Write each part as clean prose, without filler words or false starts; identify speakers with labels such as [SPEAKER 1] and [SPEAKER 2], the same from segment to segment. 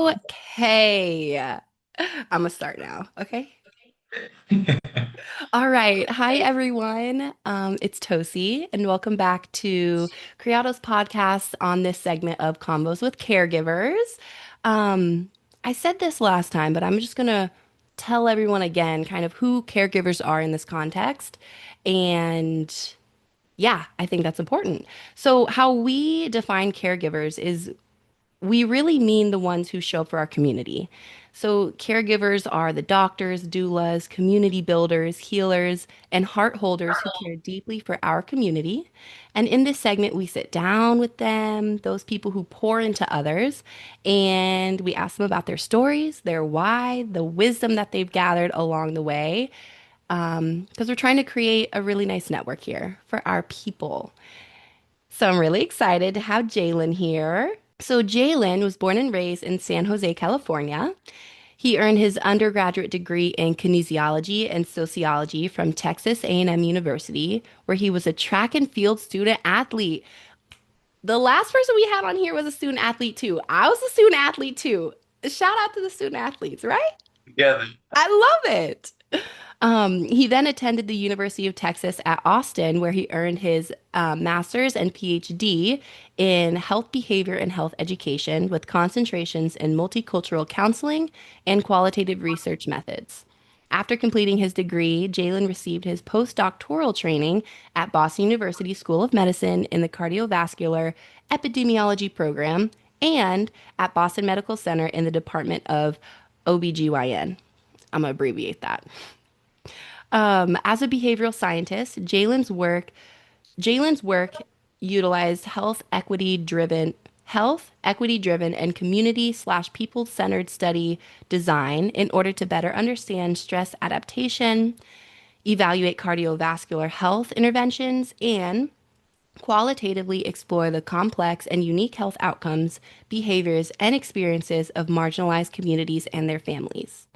[SPEAKER 1] Okay. I'm gonna start now. Okay. All right. Hi, everyone. It's Tosi, and welcome back to Criado's podcast on this segment of Convos with Caregivers. Um, I said this last time, but I'm just gonna tell everyone again kind of who caregivers are in this context. And yeah, I think that's important. So, how we define caregivers is we really mean the ones who show up for our community. So, caregivers are the doctors, doulas, community builders, healers, and heart holders who care deeply for our community. And in this segment, we sit down with them, those people who pour into others, and we ask them about their stories, their why, the wisdom that they've gathered along the way, because we're trying to create a really nice network here for our people. So I'm really excited to have Jaylen here. So Jaylen was born and raised in San Jose, California. He earned his undergraduate degree in kinesiology and sociology from Texas A&M University, where he was a track and field student athlete. The last person we had on here was a student athlete too. I was a student athlete too. Shout out to the student athletes, right?
[SPEAKER 2] Together.
[SPEAKER 1] I love it. He then attended the University of Texas at Austin, where he earned his master's and PhD in health behavior and health education with concentrations in multicultural counseling and qualitative research methods. After completing his degree, Jaylen received his postdoctoral training at Boston University School of Medicine in the Cardiovascular Epidemiology program and at Boston Medical Center in the Department of OBGYN. I'm going to abbreviate that. As a behavioral scientist, Jaylen's work utilized health equity driven and community slash people centered study design in order to better understand stress adaptation, evaluate cardiovascular health interventions, and qualitatively explore the complex and unique health outcomes, behaviors, and experiences of marginalized communities and their families.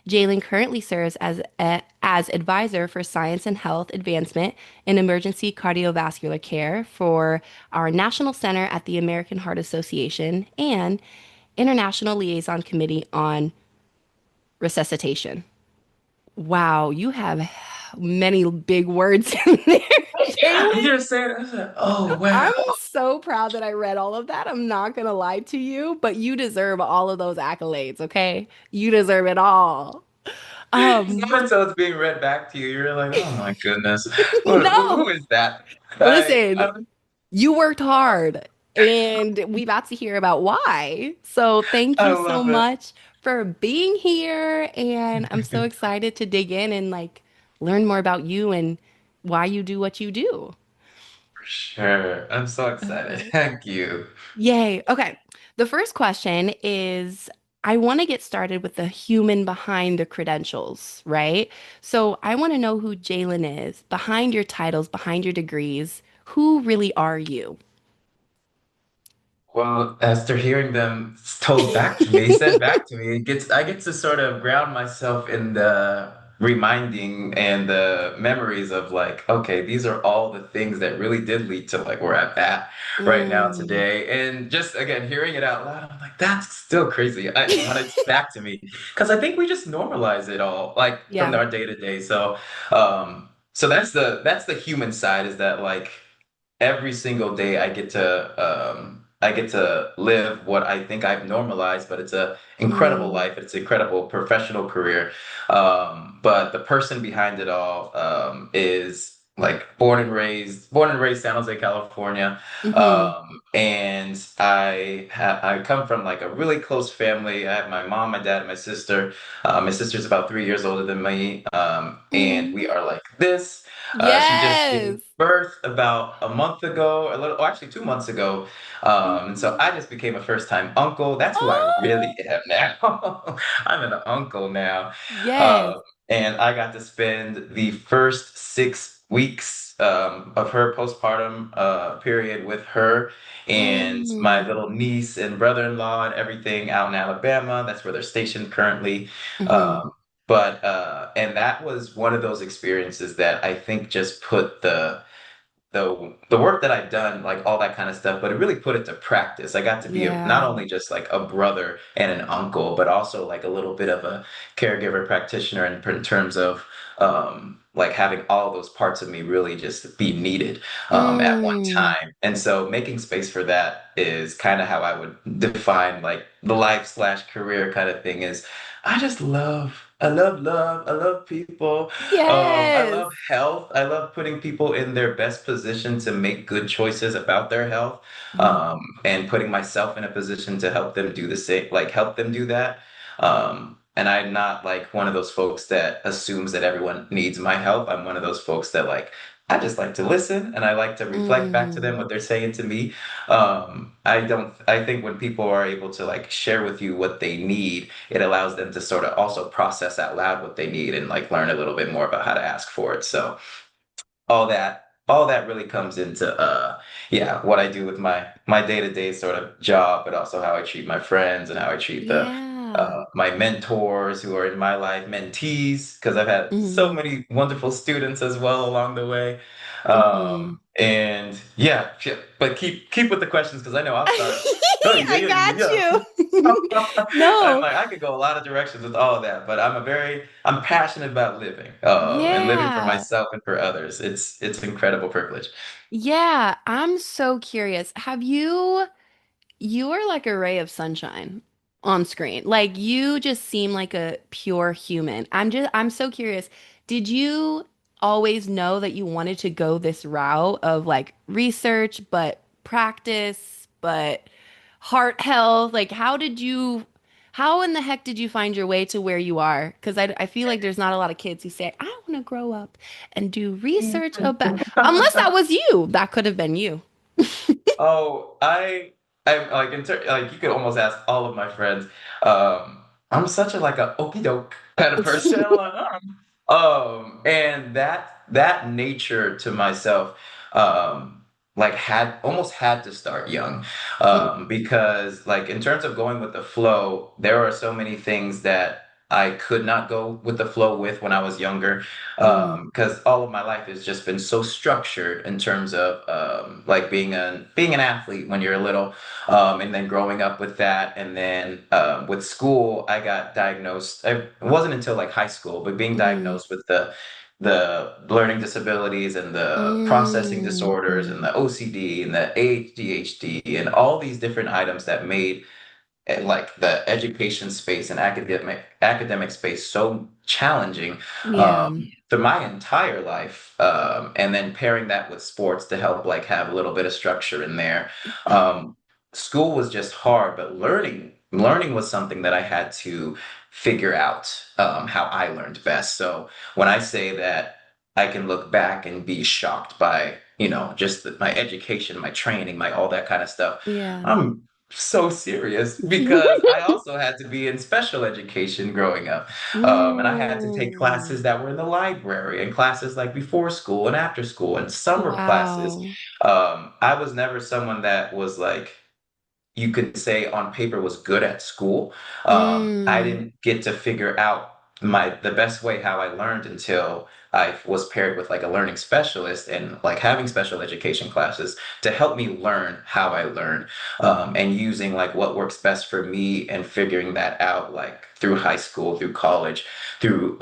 [SPEAKER 1] Jaylen currently serves as advisor for science and health advancement in emergency cardiovascular care for our National Center at the American Heart Association and International Liaison Committee on Resuscitation. Wow, you have many big words in there,
[SPEAKER 2] I'm
[SPEAKER 1] Jaylen.
[SPEAKER 2] just saying, I said, oh
[SPEAKER 1] I'm
[SPEAKER 2] wow.
[SPEAKER 1] so proud that I read all of that. I'm not gonna lie to you, but you deserve all of those accolades, okay? You deserve it all. Um,
[SPEAKER 2] Even so it's being read back to you, you're like, oh my goodness. Who
[SPEAKER 1] no.
[SPEAKER 2] is that?
[SPEAKER 1] Listen,
[SPEAKER 2] I
[SPEAKER 1] you worked hard and we about to hear about why. So thank
[SPEAKER 2] I
[SPEAKER 1] you so
[SPEAKER 2] love it.
[SPEAKER 1] much for being here. And I'm so excited to dig in and learn more about you and why you do what you do.
[SPEAKER 2] For sure. I'm so excited.
[SPEAKER 1] Uh-huh.
[SPEAKER 2] Thank you.
[SPEAKER 1] Yay. Okay. The first question is I want to get started with the human behind the credentials, right? So I want to know who Jaylen is behind your titles, behind your degrees. Who really are you?
[SPEAKER 2] Well, after hearing them told back to me, said back to me, I get to sort of ground myself in the reminding and the memories of like, okay, these are all the things that really did lead to like where I'm at right now
[SPEAKER 1] Mm.
[SPEAKER 2] today. And just again, hearing it out loud, I'm like, that's still crazy. When it's back to me, because I think we just normalize it all like from
[SPEAKER 1] Yeah.
[SPEAKER 2] our day to day. So that's the human side is that like every single day I get to live what I think I've normalized, but it's a incredible
[SPEAKER 1] Mm.
[SPEAKER 2] life. It's an incredible professional career. But the person behind it all is like born and raised San Jose, California.
[SPEAKER 1] Hmm.
[SPEAKER 2] And I come from like a really close family. I have my mom, my dad, and my sister. My sister's about 3 years older than me. And we
[SPEAKER 1] Mm.
[SPEAKER 2] are like this. She just gave
[SPEAKER 1] Yes.
[SPEAKER 2] birth about a month ago, oh, actually 2 months ago. And so
[SPEAKER 1] Mhm.
[SPEAKER 2] I just became a first-time uncle. That's who I really
[SPEAKER 1] Oh,
[SPEAKER 2] am now. I'm an uncle now.
[SPEAKER 1] yes.
[SPEAKER 2] Uh, and I got to spend the first 6 weeks of her postpartum period with her and my
[SPEAKER 1] Mm.
[SPEAKER 2] little niece and brother-in-law and everything out in Alabama. That's where they're stationed currently.
[SPEAKER 1] Hmm.
[SPEAKER 2] Um, but and that was one of those experiences that I think just put the work that I'd done, like all that kind of stuff, but it really put it to practice. I got to be not
[SPEAKER 1] Yeah.
[SPEAKER 2] only just like a brother and an uncle, but also like a little bit of a caregiver practitioner in terms of like having all those parts of me really just be needed at one
[SPEAKER 1] Mm.
[SPEAKER 2] time. And so making space for that is kind of how I would define like the life slash career kind of thing is I just love, I love people. I
[SPEAKER 1] Yes.
[SPEAKER 2] love health. I love putting people in their best position to make good choices about their health,
[SPEAKER 1] Mm.
[SPEAKER 2] and putting myself in a position to help them do the same, like help them do that. And I'm not like one of those folks that assumes that everyone needs my help. I'm one of those folks that like, I just like to listen and I like to reflect back to them
[SPEAKER 1] Mm.
[SPEAKER 2] what they're saying to me. I think when people are able to like share with you what they need, it allows them to sort of also process out loud what they need and like learn a little bit more about how to ask for it. So all that really comes into yeah, what I do with my day-to-day sort of job, but also how I treat my friends and how I treat the
[SPEAKER 1] Yeah.
[SPEAKER 2] my mentors who are in my life, mentees, because I've had so
[SPEAKER 1] Mm.
[SPEAKER 2] many wonderful students as well along the way.
[SPEAKER 1] Mm.
[SPEAKER 2] And yeah, but keep with the questions because I know I'll start. Oh, yeah,
[SPEAKER 1] I
[SPEAKER 2] yeah,
[SPEAKER 1] got
[SPEAKER 2] yeah.
[SPEAKER 1] you.
[SPEAKER 2] I'm
[SPEAKER 1] No.
[SPEAKER 2] like, I could go a lot of directions with all of that, but I'm passionate about living, and living for
[SPEAKER 1] Yeah.
[SPEAKER 2] myself and for others. It's an incredible privilege.
[SPEAKER 1] Yeah. I'm so curious. You are like a ray of sunshine on screen. Like you just seem like a pure human. I'm so curious. Did you always know that you wanted to go this route of like research, but practice, but heart health? Like how in the heck did you find your way to where you are? Because I feel like there's not a lot of kids who say, I want to grow up and do research about, unless that was you. That could have been you.
[SPEAKER 2] Oh, I'm like like you could almost ask all of my friends. I'm such a like a okey doke kind of person. I'm like, and that nature to myself, like had to start young, because like in terms of going with the flow, there are so many things that I could not go with the flow with when I was younger,
[SPEAKER 1] Mm,
[SPEAKER 2] because all of my life has just been so structured in terms of like being an athlete when you're little, and then growing up with that, and then with school, I got diagnosed. It wasn't until like high school, but being
[SPEAKER 1] mm,
[SPEAKER 2] diagnosed with the learning disabilities and the processing disorders and
[SPEAKER 1] mm.
[SPEAKER 2] the OCD and the ADHD and all these different items that made like the education space and academic space so challenging
[SPEAKER 1] Yeah.
[SPEAKER 2] for my entire life, and then pairing that with sports to help like have a little bit of structure in there. um, School was just hard, but learning was something that I had to figure out, how I learned best. So when I say that I can look back and be shocked by just my education, my training, my all that kind of stuff,
[SPEAKER 1] Yeah.
[SPEAKER 2] I'm so serious because I also had to be in special education growing up. And I had to take
[SPEAKER 1] Mm.
[SPEAKER 2] classes that were in the library and classes like before school and after school and summer classes.
[SPEAKER 1] Wow.
[SPEAKER 2] I was never someone that was like, you could say on paper was good at school. I
[SPEAKER 1] Mm.
[SPEAKER 2] didn't get to figure out the best way how I learned until I was paired with like a learning specialist and like having special education classes to help me learn how I learn, and using like what works best for me and figuring that out like through high school, through college, through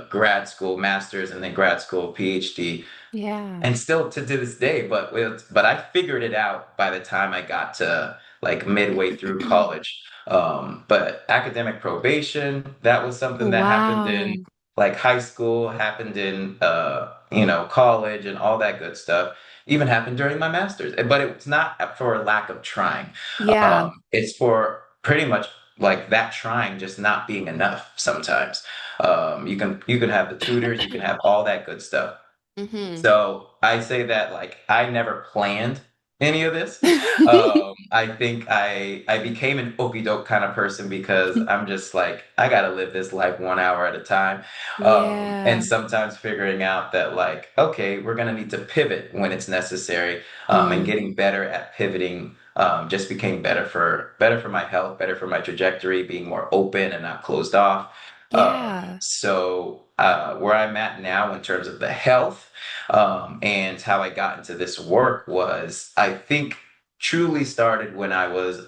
[SPEAKER 2] grad school, master's, and then grad school, PhD,
[SPEAKER 1] Yeah.
[SPEAKER 2] and still to this day, but I figured it out by the time I got to like midway through college. But academic probation, that was something that happened in
[SPEAKER 1] Wow.
[SPEAKER 2] like high school, happened in college and all that good stuff. Even happened during my master's, but it's not for a lack of trying.
[SPEAKER 1] Yeah.
[SPEAKER 2] It's for pretty much like that trying just not being enough sometimes. You can have the tutors, you can have all that good stuff.
[SPEAKER 1] Hmm.
[SPEAKER 2] So I say that like I never planned any of this. I think I became an okie doke kind of person because I'm just like I gotta live this life 1 hour at a time, and
[SPEAKER 1] Yeah.
[SPEAKER 2] sometimes figuring out that like okay, we're gonna need to pivot when it's necessary, and
[SPEAKER 1] Mm.
[SPEAKER 2] getting better at pivoting. Just became better for my health, better for my trajectory, being more open and not closed off.
[SPEAKER 1] Yeah.
[SPEAKER 2] Where I'm at now in terms of the health, and how I got into this work was, I think, truly started when I was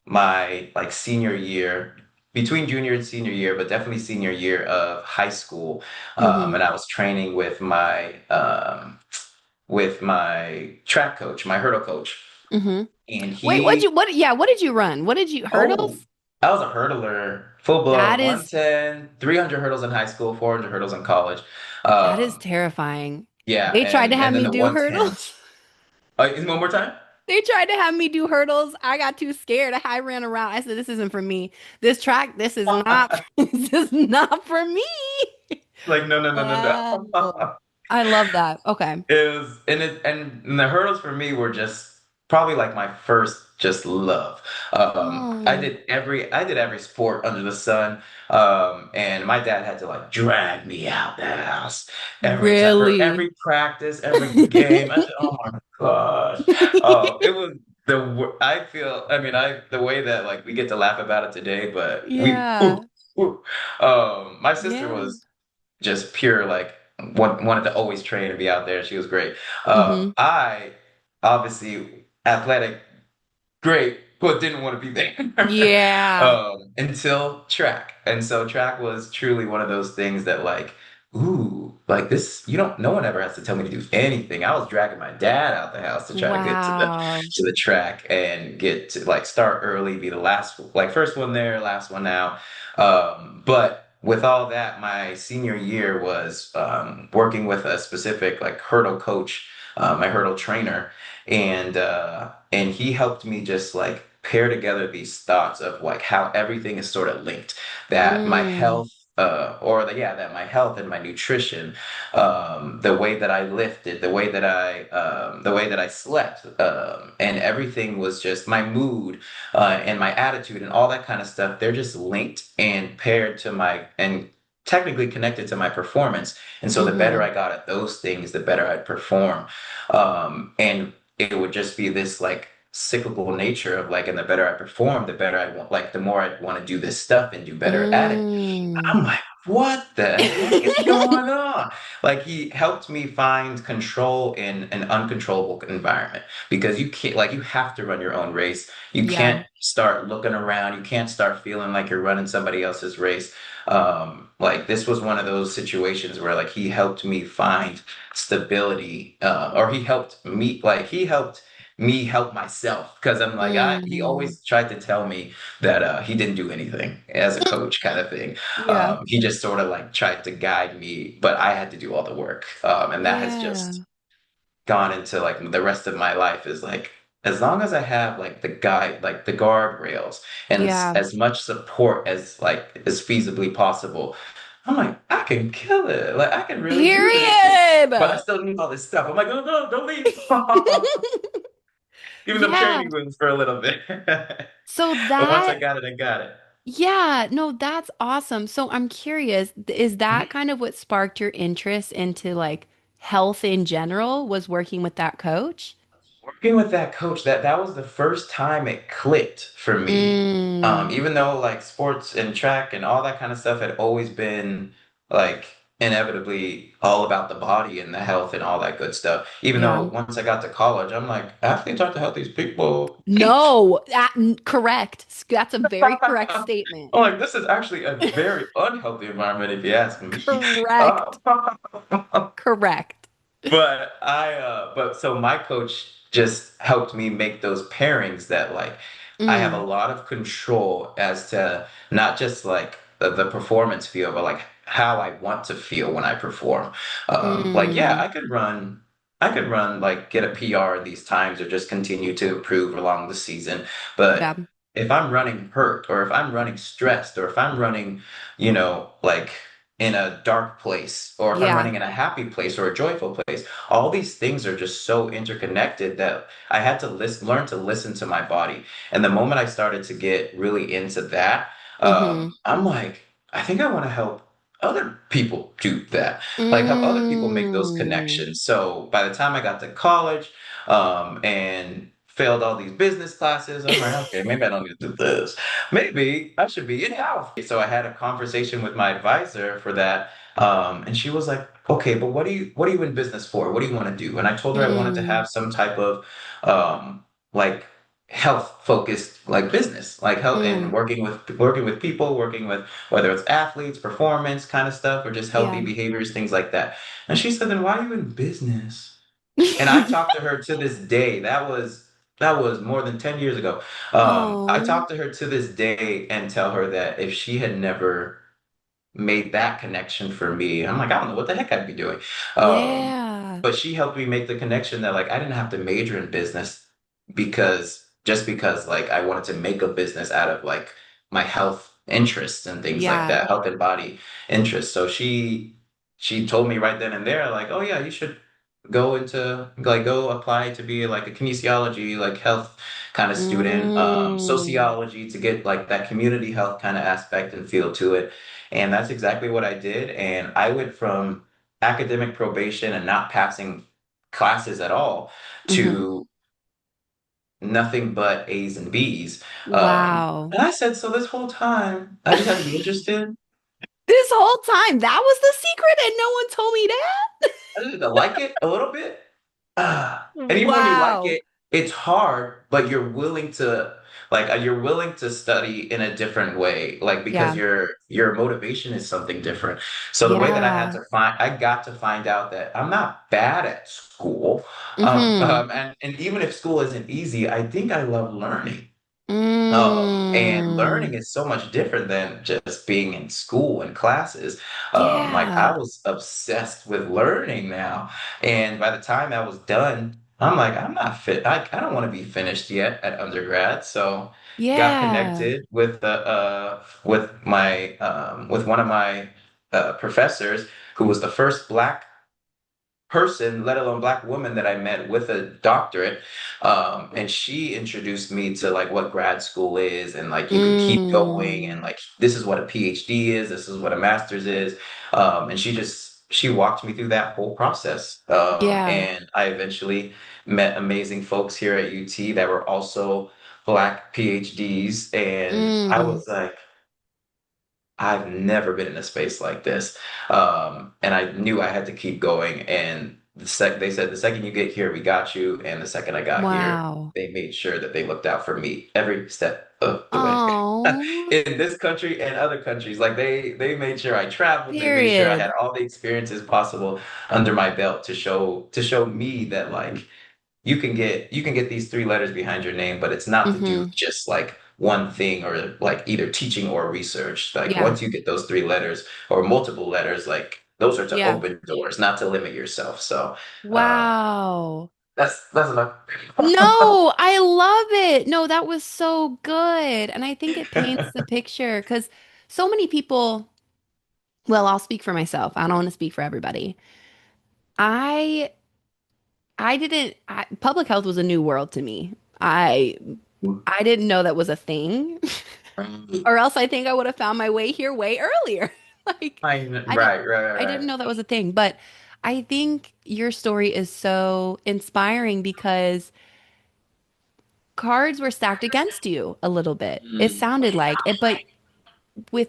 [SPEAKER 2] my like senior year, between junior and senior year, but definitely senior year of high school.
[SPEAKER 1] Mm-hmm.
[SPEAKER 2] And I was training with my track coach, my hurdle coach,
[SPEAKER 1] Mm-hmm.
[SPEAKER 2] and
[SPEAKER 1] Wait, what did you run? What did you,
[SPEAKER 2] oh,
[SPEAKER 1] hurdles?
[SPEAKER 2] I was a hurdler, full
[SPEAKER 1] That
[SPEAKER 2] blown,
[SPEAKER 1] is
[SPEAKER 2] 110, 300 hurdles in high school, 400 hurdles in college.
[SPEAKER 1] that is
[SPEAKER 2] Um,
[SPEAKER 1] terrifying.
[SPEAKER 2] yeah,
[SPEAKER 1] They tried to have
[SPEAKER 2] and then
[SPEAKER 1] me
[SPEAKER 2] the
[SPEAKER 1] do
[SPEAKER 2] 110.
[SPEAKER 1] hurdles.
[SPEAKER 2] One more time.
[SPEAKER 1] They tried to have me do hurdles. I got too scared. I ran around. I said, "This isn't for me. This track, this is not, this is not for me."
[SPEAKER 2] Like, no, no, no, no,
[SPEAKER 1] Wow.
[SPEAKER 2] no.
[SPEAKER 1] I love that. Okay.
[SPEAKER 2] It was, and the hurdles for me were just probably like my first just love.
[SPEAKER 1] Oh,
[SPEAKER 2] I did every sport under the sun. And my dad had to like drag me out the house every time for
[SPEAKER 1] really?
[SPEAKER 2] every practice, every game. I said, oh my gosh. It was I feel, I mean, the way that like we get to laugh about it today, but
[SPEAKER 1] Yeah.
[SPEAKER 2] my sister
[SPEAKER 1] Yeah.
[SPEAKER 2] was just pure like wanted to always train and be out there. She was great.
[SPEAKER 1] Mm-hmm.
[SPEAKER 2] I obviously athletic, great, but didn't want to be there
[SPEAKER 1] Yeah.
[SPEAKER 2] until track. And so track was truly one of those things that like, ooh, like this, you don't, no one ever has to tell me to do anything. I was dragging my dad out the house to try to get
[SPEAKER 1] Wow.
[SPEAKER 2] to the track and get to like start early, be the last, like first one there, last one out. But with all that, my senior year was working with a specific like hurdle coach, my hurdle trainer, and he helped me just like pair together these thoughts of like how everything is sort of linked. That my
[SPEAKER 1] Mm.
[SPEAKER 2] health, that my health and my nutrition, the way that I lifted, the way that I slept, and everything was just my mood, and my attitude and all that kind of stuff. They're just linked and paired to my and technically connected to my performance. And so the better
[SPEAKER 1] Mm-hmm.
[SPEAKER 2] I got at those things, the better I'd perform. And it would just be this like cyclical nature of like, and the better I perform, the better I want, like the more I want to do this stuff and do better at it.
[SPEAKER 1] Mm.
[SPEAKER 2] I'm like, what the heck is going on? Like he helped me find control in an uncontrollable environment because you can't, like, you have to run your own race. You
[SPEAKER 1] Yeah.
[SPEAKER 2] can't start looking around. You can't start feeling like you're running somebody else's race. Like this was one of those situations where like he helped me find stability, or he helped me help myself because I'm like he
[SPEAKER 1] Mm.
[SPEAKER 2] always tried to tell me that he didn't do anything as a coach kind of thing.
[SPEAKER 1] Yeah.
[SPEAKER 2] He just sort of like tried to guide me, but I had to do all the work. And that has just
[SPEAKER 1] Yeah.
[SPEAKER 2] gone into like the rest of my life is like as long as I have like the guide, like the guardrails and
[SPEAKER 1] Yeah.
[SPEAKER 2] as much support as like is feasibly possible, I'm like, I can kill it. Like I can really do this. But I
[SPEAKER 1] Period.
[SPEAKER 2] still need all this stuff. I'm like, no, no, don't leave. Give me them
[SPEAKER 1] Yeah.
[SPEAKER 2] training wheels for a little bit.
[SPEAKER 1] So
[SPEAKER 2] But once I
[SPEAKER 1] that,
[SPEAKER 2] got it, I got it.
[SPEAKER 1] yeah, no, that's awesome. So I'm curious, is that kind of what sparked your interest into like health in general, was working with that coach?
[SPEAKER 2] Working with that coach, that was the first time it clicked for me.
[SPEAKER 1] Mm.
[SPEAKER 2] Even though like sports and track and all that kind of stuff had always been like inevitably all about the body and the health and all that good stuff. Even though
[SPEAKER 1] Yeah.
[SPEAKER 2] once I got to college, I'm like, athletes aren't the healthiest people.
[SPEAKER 1] No, correct. That's a very correct
[SPEAKER 2] I'm
[SPEAKER 1] statement.
[SPEAKER 2] like, this is actually a very unhealthy environment if you ask me.
[SPEAKER 1] Correct. Correct.
[SPEAKER 2] But so my coach just helped me make those pairings that like I have a
[SPEAKER 1] Mm.
[SPEAKER 2] lot of control as to not just like the performance feel, but like how I want to feel when I perform. Like yeah,
[SPEAKER 1] Mm.
[SPEAKER 2] I could run like get a PR in these times or just continue to improve along the season.
[SPEAKER 1] Yeah.
[SPEAKER 2] But if I'm running hurt or if I'm running stressed or if I'm running, like in a dark place, or if I'm
[SPEAKER 1] Yeah.
[SPEAKER 2] running in a happy place or a joyful place. All these things are just so interconnected that I had to learn to listen to my body. And the moment I started to get really into that,
[SPEAKER 1] Mm-hmm.
[SPEAKER 2] I'm like, I think I want to help other people do that, like help other people make those
[SPEAKER 1] Mm.
[SPEAKER 2] connections. So by the time I got to college, and failed all these business classes. I'm like, okay, maybe I don't need to do this. Maybe I should be in health. So I had a conversation with my advisor for that. And she was like, okay, but what are you in business for? What do you want to do? And I told her I wanted to
[SPEAKER 1] Mm,
[SPEAKER 2] have some type of like health focused like business, like health and
[SPEAKER 1] mm,
[SPEAKER 2] working with people, working with whether it's athletes, performance kind of stuff, or just healthy
[SPEAKER 1] yeah.
[SPEAKER 2] behaviors, things like that. And she said, then why are you in business? And I talk to her to this day. That was more than 10 years ago. I
[SPEAKER 1] Oh,
[SPEAKER 2] talk to her to this day and tell her that if she had never made that connection for me, I'm like, I don't know what the heck I'd be doing. Um,
[SPEAKER 1] yeah.
[SPEAKER 2] but she helped me make the connection that like I didn't have to major in business because like I wanted to make a business out of like my health interests and things like
[SPEAKER 1] Yeah.
[SPEAKER 2] that, health and body interests. So she told me right then and there, like, oh yeah, you should go apply to be like a kinesiology, like health kind of student,
[SPEAKER 1] Mm,
[SPEAKER 2] sociology to get like that community health kind of aspect and feel to it. And that's exactly what I did. And I went from academic probation and not passing classes at all
[SPEAKER 1] hmm.
[SPEAKER 2] to nothing but A's and B's.
[SPEAKER 1] Wow.
[SPEAKER 2] And I said, so this whole time, I just had to be interested.
[SPEAKER 1] This whole time, that was the secret, and no one told me
[SPEAKER 2] I just had to like it a little bit.
[SPEAKER 1] that.
[SPEAKER 2] And even when you like
[SPEAKER 1] Wow.
[SPEAKER 2] it, it's hard, but you're willing to study in a different way, like because
[SPEAKER 1] Yeah.
[SPEAKER 2] your motivation is something different. So the way that
[SPEAKER 1] Yeah.
[SPEAKER 2] I got to find out that I'm not bad at school,
[SPEAKER 1] Mm-hmm.
[SPEAKER 2] and even if school isn't easy, I think I love learning. And learning
[SPEAKER 1] Mm.
[SPEAKER 2] is so much different than just being in school and classes. Like
[SPEAKER 1] Yeah.
[SPEAKER 2] I was obsessed with learning now. And by the time I was done, I'm like, I'm not fit. I don't want to be finished yet at undergrad. So got
[SPEAKER 1] Yeah.
[SPEAKER 2] connected with one of my professors who was the first Black person, let alone Black woman that I met with a doctorate. And she introduced me to like what grad school is and like you can keep going and
[SPEAKER 1] Mm.
[SPEAKER 2] like this is what a PhD is, this is what a master's is. And she walked me through that whole process.
[SPEAKER 1] Yeah.
[SPEAKER 2] And I eventually met amazing folks here at UT that were also Black PhDs. And I
[SPEAKER 1] Mm.
[SPEAKER 2] was like, I've never been in a space like this. And I knew I had to keep going. And they said, the second you get here, we got you. And the second I got here,
[SPEAKER 1] Wow.
[SPEAKER 2] they made sure that they looked out for me every step of the way.
[SPEAKER 1] Oh,
[SPEAKER 2] In this country and other countries, like they made sure I traveled. They made sure I had
[SPEAKER 1] period.
[SPEAKER 2] all the experiences possible under my belt to show me that like you can get these three letters behind your name, but it's not to do
[SPEAKER 1] Mm-hmm.
[SPEAKER 2] just like one thing or like either teaching or research. Like
[SPEAKER 1] Yeah.
[SPEAKER 2] once you get those three letters or multiple letters, like those are to
[SPEAKER 1] Yeah.
[SPEAKER 2] open doors, not to limit yourself. So uh,
[SPEAKER 1] Wow.
[SPEAKER 2] that's enough.
[SPEAKER 1] No, I love it. No, that was so good. And I think it paints the picture because so many people, well, I'll speak for myself. I don't want to speak for everybody. I I didn't public health was a new world to me. I didn't know that was a thing. Or else I think I would have found my way here way earlier. Like I didn't I didn't
[SPEAKER 2] Right.
[SPEAKER 1] know that was a thing, but I think your story is so inspiring because cards were stacked against you a little bit. It
[SPEAKER 2] Mm,
[SPEAKER 1] sounded like it, but with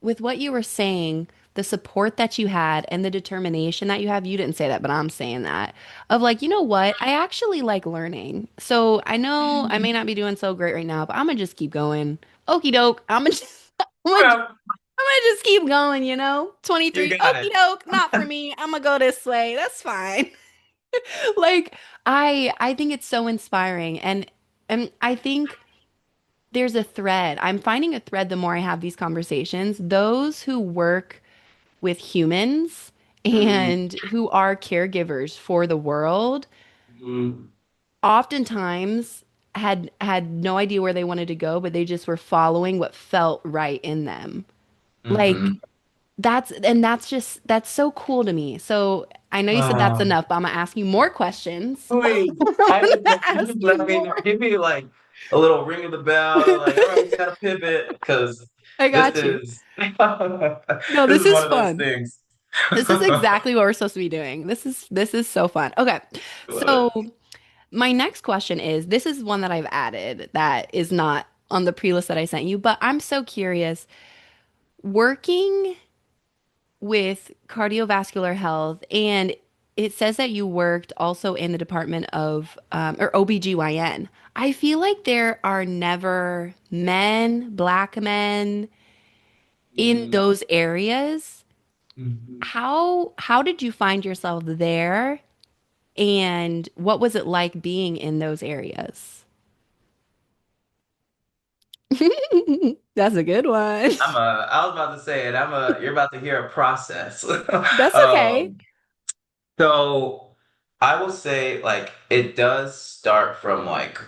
[SPEAKER 1] with what you were saying, the support that you had and the determination that you have, you didn't say that, but I'm saying that of like, you know what? I actually like learning. So I know I may not be doing so great right now, but I'm gonna just keep going. Okie doke. I'm gonna just,
[SPEAKER 2] well,
[SPEAKER 1] I'm gonna just keep going, 23.
[SPEAKER 2] you got
[SPEAKER 1] Okie
[SPEAKER 2] it.
[SPEAKER 1] doke, not for me. I'm gonna go this way. That's fine. Like I think it's so inspiring and I think there's a thread. I'm finding a thread the more I have these conversations. Those who work with humans
[SPEAKER 2] Mm,
[SPEAKER 1] and who are caregivers for the world
[SPEAKER 2] mm,
[SPEAKER 1] oftentimes had no idea where they wanted to go, but they just were following what felt right in them. Like
[SPEAKER 2] mhm.
[SPEAKER 1] that's so cool to me. So I know you said that's enough, but I'm gonna ask you more questions.
[SPEAKER 2] Wait,
[SPEAKER 1] I'm gonna ask you more.
[SPEAKER 2] give me like a little ring of the bell, like, all right, we gotta pivot because
[SPEAKER 1] I
[SPEAKER 2] this
[SPEAKER 1] got you.
[SPEAKER 2] is
[SPEAKER 1] No,
[SPEAKER 2] this
[SPEAKER 1] this
[SPEAKER 2] is
[SPEAKER 1] is
[SPEAKER 2] one of those
[SPEAKER 1] fun.
[SPEAKER 2] things.
[SPEAKER 1] This is exactly what we're supposed to be doing. This is so fun. Okay.
[SPEAKER 2] Love
[SPEAKER 1] So
[SPEAKER 2] it.
[SPEAKER 1] my next question is, this is one that I've added that is not on the pre-list that I sent you, but I'm so curious. Working with cardiovascular health, and it says that you worked also in the department of or OBGYN. I feel like there are never men, black men in
[SPEAKER 2] Mm,
[SPEAKER 1] those areas.
[SPEAKER 2] mhm.
[SPEAKER 1] How did you find yourself there, and what was it like being in those areas? That's a good one.
[SPEAKER 2] I was about to say it. You're about to hear a process.
[SPEAKER 1] That's okay.
[SPEAKER 2] Um, so I will say like it does start from like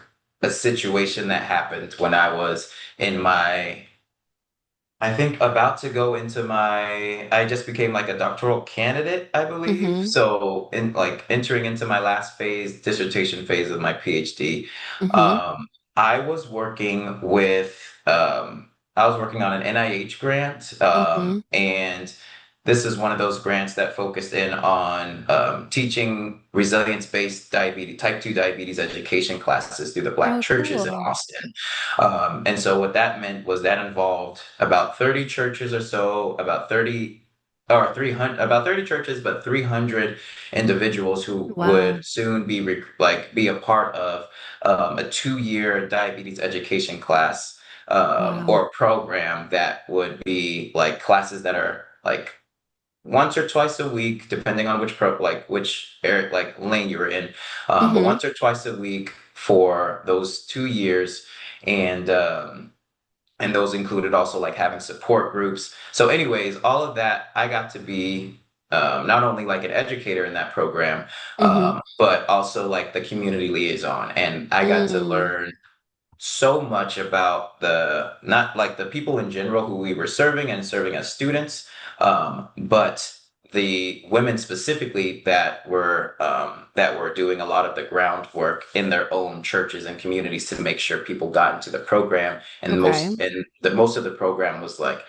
[SPEAKER 2] a situation that happened when I was in my I think about to go into I just became like a doctoral candidate, I believe.
[SPEAKER 1] Mm-hmm.
[SPEAKER 2] So in like entering into my last phase, dissertation phase of my PhD,
[SPEAKER 1] Mm-hmm.
[SPEAKER 2] um, I was working with, I was working on an NIH grant,
[SPEAKER 1] Mm-hmm.
[SPEAKER 2] and this is one of those grants that focused in on teaching resilience-based diabetes, type 2 diabetes education classes through the Black
[SPEAKER 1] Oh,
[SPEAKER 2] churches in
[SPEAKER 1] cool.
[SPEAKER 2] Austin. And so what that meant was that involved about 30 churches or so, about 30 or 300, about 30 churches, but 300 individuals who
[SPEAKER 1] Wow.
[SPEAKER 2] would soon be be a part of a 2-year diabetes education class
[SPEAKER 1] Wow.
[SPEAKER 2] or program that would be like classes that are like once or twice a week, depending on which area, like lane you were in, but
[SPEAKER 1] Mm-hmm.
[SPEAKER 2] once or twice a week for those 2 years, and and those included also like having support groups. So, anyways, all of that, I got to be not only like an educator in that program,
[SPEAKER 1] Mm-hmm.
[SPEAKER 2] but also like the community liaison, and I got to
[SPEAKER 1] Mm.
[SPEAKER 2] learn so much about the not like the people in general who we were serving and serving as students, but the women specifically that were doing a lot of the groundwork in their own churches and communities to make sure people got into the program. And
[SPEAKER 1] Okay.
[SPEAKER 2] most of the program was like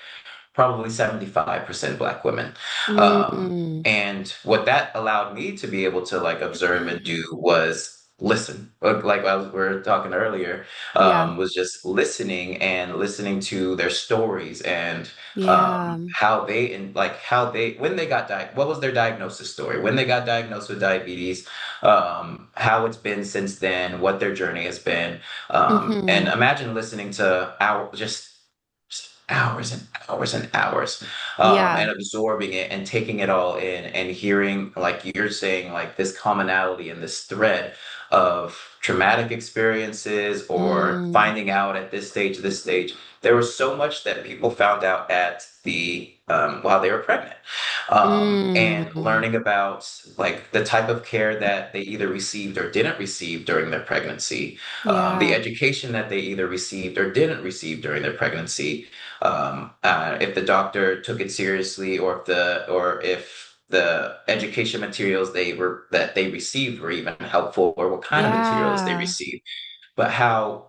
[SPEAKER 2] probably 75% Black women. Um,
[SPEAKER 1] Mm.
[SPEAKER 2] and what that allowed me to be able to like observe and do was listen. Like we were talking earlier,
[SPEAKER 1] Yeah.
[SPEAKER 2] was just listening and listening to their stories and
[SPEAKER 1] Yeah.
[SPEAKER 2] how they and like how they when they got what was their diagnosis story when they got diagnosed with diabetes, how it's been since then, what their journey has been, and
[SPEAKER 1] Mm-hmm.
[SPEAKER 2] imagine listening to our just hours and hours and hours,
[SPEAKER 1] Yeah.
[SPEAKER 2] and absorbing it and taking it all in and hearing, like you're saying, like this commonality and this thread of traumatic experiences or
[SPEAKER 1] Mm.
[SPEAKER 2] finding out at this stage. There was so much that people found out at the while they were pregnant, and
[SPEAKER 1] Mm.
[SPEAKER 2] learning about like the type of care that they either received or didn't receive during their pregnancy, the
[SPEAKER 1] Yeah.
[SPEAKER 2] education that they either received or didn't receive during their pregnancy, if the doctor took it seriously, or if the education materials that they received were even helpful, or what kind of materials they
[SPEAKER 1] Yeah.
[SPEAKER 2] received, but how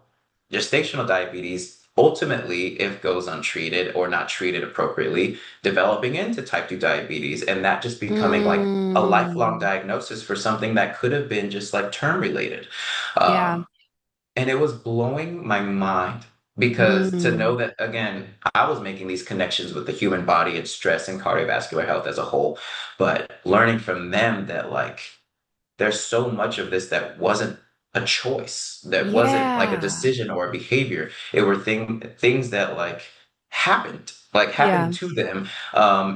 [SPEAKER 2] gestational diabetes ultimately, if goes untreated or not treated appropriately, developing into type 2 diabetes, and that just becoming like a lifelong
[SPEAKER 1] Mm.
[SPEAKER 2] diagnosis for something that could have been just like term related.
[SPEAKER 1] Yeah.
[SPEAKER 2] Um, and it was blowing my mind because to know
[SPEAKER 1] Mm.
[SPEAKER 2] that, again, I was making these connections with the human body and stress and cardiovascular health as a whole, but learning from them that, like, there's so much of this that wasn't a choice, that wasn't like a
[SPEAKER 1] Yeah.
[SPEAKER 2] decision or a behavior. It were things that like happened
[SPEAKER 1] Yeah.
[SPEAKER 2] to them,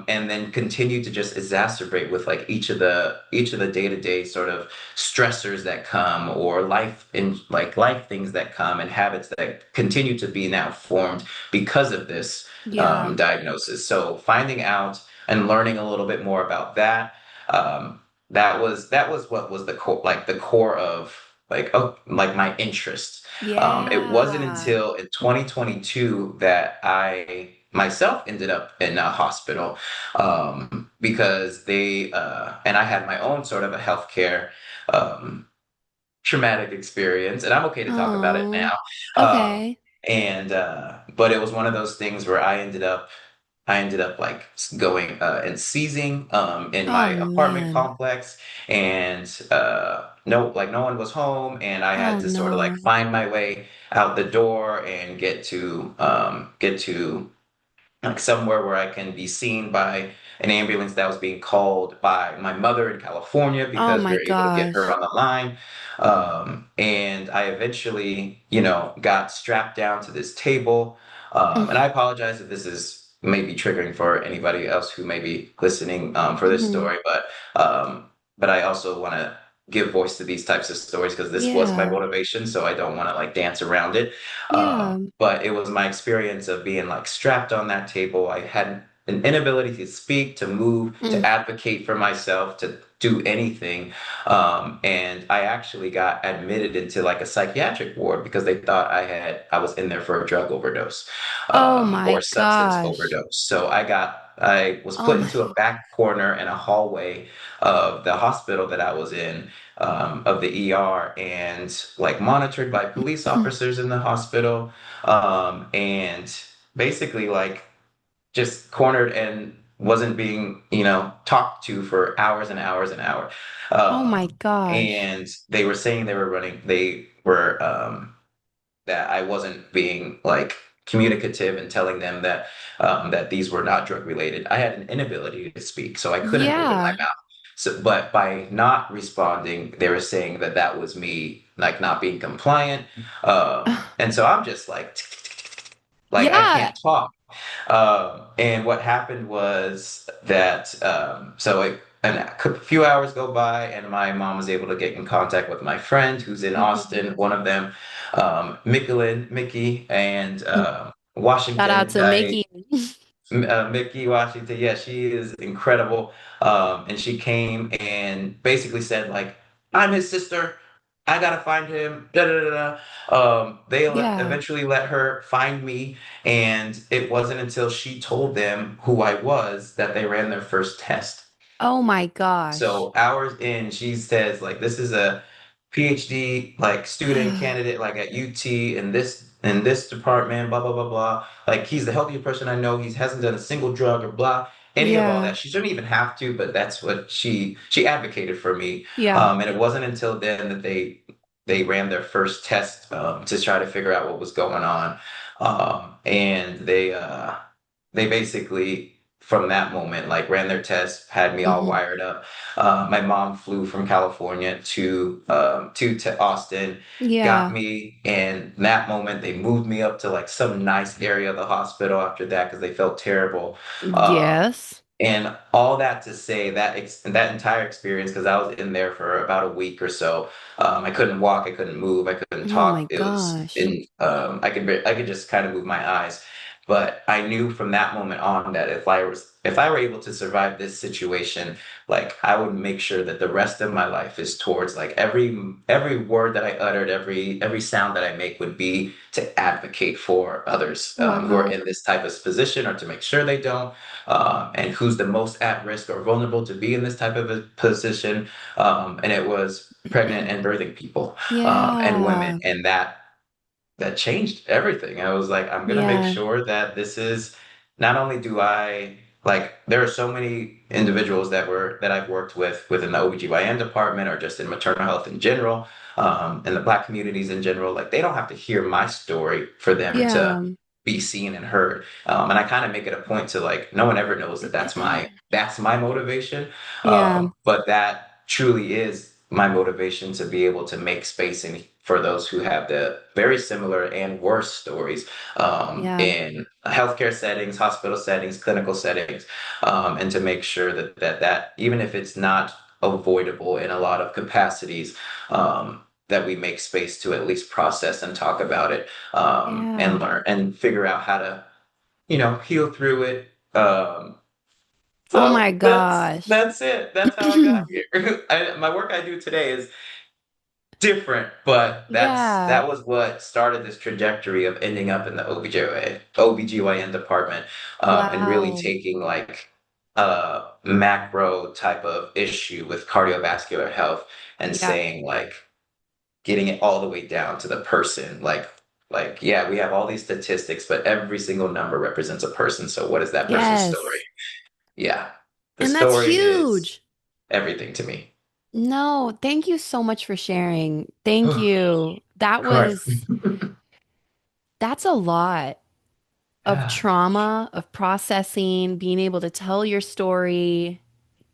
[SPEAKER 2] and then continued to just exacerbate with like each of the day-to-day sort of stressors that come, or life things that come, and habits that continue to be now formed because of this
[SPEAKER 1] Yeah.
[SPEAKER 2] diagnosis. So finding out and learning a little bit more about that. Um, that was what was the core of like my interest. It wasn't
[SPEAKER 1] Yeah.
[SPEAKER 2] until in 2022 that I myself ended up in a hospital, because they and I had my own sort of a healthcare um, traumatic experience, and I'm okay to talk about it
[SPEAKER 1] Oh.
[SPEAKER 2] now. Um,
[SPEAKER 1] Okay.
[SPEAKER 2] and but it was one of those things where I ended up I ended up like going and seizing in my
[SPEAKER 1] Oh
[SPEAKER 2] apartment
[SPEAKER 1] man.
[SPEAKER 2] complex, and no, like no one was home, and I had
[SPEAKER 1] Oh
[SPEAKER 2] to sort of like
[SPEAKER 1] no.
[SPEAKER 2] find my way out the door and get to like somewhere where I can be seen by an ambulance that was being called by my mother in California
[SPEAKER 1] Oh
[SPEAKER 2] because we
[SPEAKER 1] my
[SPEAKER 2] were able to get her
[SPEAKER 1] gosh.
[SPEAKER 2] on the line. And I eventually, got strapped down to this table. And I apologize if this is maybe triggering for anybody else who may be listening for this
[SPEAKER 1] Mm-hmm.
[SPEAKER 2] story, but I also want to give voice to these types of stories because this was my
[SPEAKER 1] Yeah.
[SPEAKER 2] motivation, so I don't want to like dance around it.
[SPEAKER 1] Yeah.
[SPEAKER 2] But it was my experience of being like strapped on that table. I had an inability to speak, to move, to
[SPEAKER 1] Mm.
[SPEAKER 2] advocate for myself, to do anything. And I actually got admitted into like a psychiatric ward because they thought I was in there for a drug overdose,
[SPEAKER 1] Oh
[SPEAKER 2] or
[SPEAKER 1] my
[SPEAKER 2] a substance
[SPEAKER 1] gosh.
[SPEAKER 2] overdose. So I was
[SPEAKER 1] Oh
[SPEAKER 2] put
[SPEAKER 1] my.
[SPEAKER 2] into a back corner in a hallway of the hospital that I was in, of the ER, and like monitored by police officers in the hospital, and basically like just cornered and wasn't being, talked to for hours and hours and hours.
[SPEAKER 1] Oh my gosh.
[SPEAKER 2] And they were saying they were that I wasn't being like communicative and telling them that these were not drug related. I had an inability to speak, so I couldn't open
[SPEAKER 1] Yeah.
[SPEAKER 2] my mouth. So, but by not responding, they were saying that that was me like not being compliant. And so I'm just like I
[SPEAKER 1] Yeah.
[SPEAKER 2] can't talk. And what happened was that and a few hours go by, and my mom was able to get in contact with my friend who's in
[SPEAKER 1] Mhm.
[SPEAKER 2] Austin. One of them, Mickey, and
[SPEAKER 1] Shout out
[SPEAKER 2] Washington.
[SPEAKER 1] to Mickey.
[SPEAKER 2] Mickey Washington. Yeah, she is incredible. And she came and basically said like, "I'm his sister. I gotta find him." Da da da da.
[SPEAKER 1] Yeah.
[SPEAKER 2] Eventually let her find me, and it wasn't until she told them who I was that they ran their first test.
[SPEAKER 1] Oh my gosh.
[SPEAKER 2] So hours in, she says like this is a PhD like student candidate like at UT in this department, blah blah blah blah. Like he's the healthiest person I know. He hasn't done a single drug or blah any of all
[SPEAKER 1] Yeah.
[SPEAKER 2] that. She shouldn't even have to, but that's what she advocated for me.
[SPEAKER 1] Yeah.
[SPEAKER 2] And it wasn't until then that they ran their first test to try to figure out what was going on. And they basically from that moment like ran their test, had me all
[SPEAKER 1] Hmm.
[SPEAKER 2] wired up. My mom flew from California to Austin, got
[SPEAKER 1] Yeah.
[SPEAKER 2] me, and in that moment they moved me up to like some nice area of the hospital after that because they felt terrible.
[SPEAKER 1] Yes.
[SPEAKER 2] And all that to say that entire experience, because I was in there for about a week or so, I couldn't walk, I couldn't move, I couldn't
[SPEAKER 1] Oh my
[SPEAKER 2] talk. It was
[SPEAKER 1] gosh.
[SPEAKER 2] in I could just kind of move my eyes, but I knew from that moment on that if I were able to survive this situation, like I would make sure that the rest of my life is towards like every word that I uttered, every sound that I make would be to advocate for others who are
[SPEAKER 1] Wow.
[SPEAKER 2] in this type of position or to make sure they don't, and who's the most at risk or vulnerable to be in this type of a position. And it was pregnant and birthing people, and women,
[SPEAKER 1] Yeah.
[SPEAKER 2] and that changed everything. I was like, I'm gonna make
[SPEAKER 1] Yeah.
[SPEAKER 2] sure that this is not only do I like there are so many individuals that I've worked with within the OBGYN department or just in maternal health in general, and the Black communities in general, like they don't have to hear my story for them to
[SPEAKER 1] Yeah.
[SPEAKER 2] be seen and heard. And I kind of make it a point to like no one ever knows that that's my motivation.
[SPEAKER 1] Yeah.
[SPEAKER 2] But that truly is my motivation to be able to make space for those who have the very similar and worse stories
[SPEAKER 1] Yeah.
[SPEAKER 2] in healthcare settings, hospital settings, clinical settings, and to make sure that even if it's not avoidable in a lot of capacities, that we make space to at least process and talk about it, and
[SPEAKER 1] Yeah.
[SPEAKER 2] learn and figure out how to, heal through it.
[SPEAKER 1] Oh my
[SPEAKER 2] So
[SPEAKER 1] gosh.
[SPEAKER 2] that's it. That's how I got here. My work I do today is different, but
[SPEAKER 1] Yeah.
[SPEAKER 2] that was what started this trajectory of ending up in the OBGYN department, and really
[SPEAKER 1] Wow.
[SPEAKER 2] taking like a macro type of issue with cardiovascular health and
[SPEAKER 1] Yeah.
[SPEAKER 2] saying like getting it all the way down to the person, like Like, yeah, we have all these statistics, but every single number represents a person. So what is that person's story?
[SPEAKER 1] Yes.
[SPEAKER 2] Yeah. The
[SPEAKER 1] And that's
[SPEAKER 2] story is
[SPEAKER 1] huge.
[SPEAKER 2] everything to me.
[SPEAKER 1] No, thank you so much for sharing. Thank
[SPEAKER 2] Of
[SPEAKER 1] you.
[SPEAKER 2] course.
[SPEAKER 1] That's a lot of
[SPEAKER 2] Yeah.
[SPEAKER 1] trauma, of processing, being able to tell your story,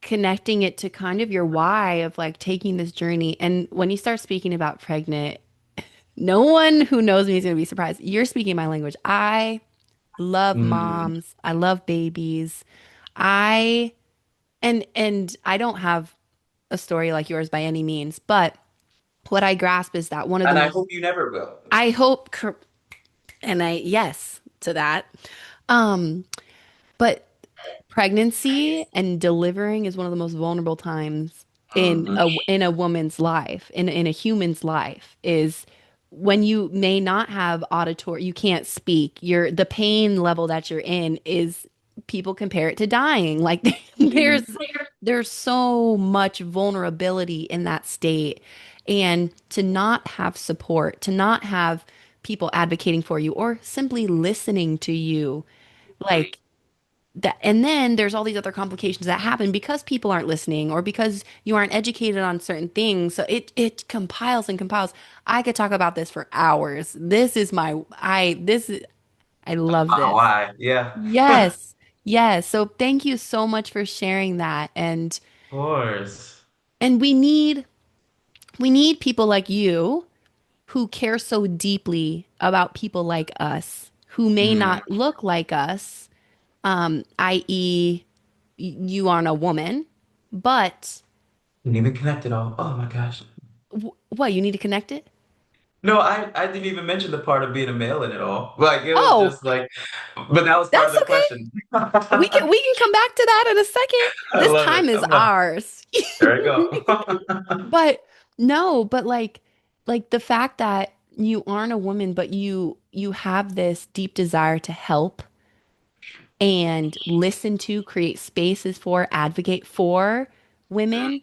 [SPEAKER 1] connecting it to kind of your why of like taking this journey. And when you start speaking about pregnant, no one who knows me is going to be surprised. You're speaking my language. I love
[SPEAKER 2] Mm.
[SPEAKER 1] moms. I love babies. I and I don't have a story like yours by any means, but what I grasp is that one of the
[SPEAKER 2] And I
[SPEAKER 1] most
[SPEAKER 2] hope you never will.
[SPEAKER 1] I hope and I yes to that. Um, but pregnancy and delivering is one of the most vulnerable times
[SPEAKER 2] Mhm.
[SPEAKER 1] in a woman's life, in a human's life, is when you may not have auditory, you can't speak. The pain level that you're in is people compare it to dying. Like
[SPEAKER 2] Mm.
[SPEAKER 1] there's so much vulnerability in that state. And to not have support, to not have people advocating for you or simply listening to you, like that. And then there's all these other complications that happen because people aren't listening or because you aren't educated on certain things. So it compiles and compiles. I could talk about this for hours. I love
[SPEAKER 2] Oh,
[SPEAKER 1] this.
[SPEAKER 2] why? Yeah. Of
[SPEAKER 1] Yes. Yes. So thank you so much for sharing that.
[SPEAKER 2] course.
[SPEAKER 1] And we need people like you who care so deeply about people like us who may
[SPEAKER 2] Mm.
[SPEAKER 1] not look like us, i.e., you aren't a woman, but
[SPEAKER 2] Didn't even connect it all. Oh my gosh.
[SPEAKER 1] what, you need to connect it?
[SPEAKER 2] No, I didn't even mention the part of being a male in it all. Like it was
[SPEAKER 1] Oh,
[SPEAKER 2] just like, but that was part of
[SPEAKER 1] that's
[SPEAKER 2] the
[SPEAKER 1] okay.
[SPEAKER 2] question. I
[SPEAKER 1] We can come back to that in a second. This
[SPEAKER 2] love it.
[SPEAKER 1] time is ours.
[SPEAKER 2] There we go.
[SPEAKER 1] But no, but like the fact that you aren't a woman, but you have this deep desire to help and listen to, create spaces for, advocate for women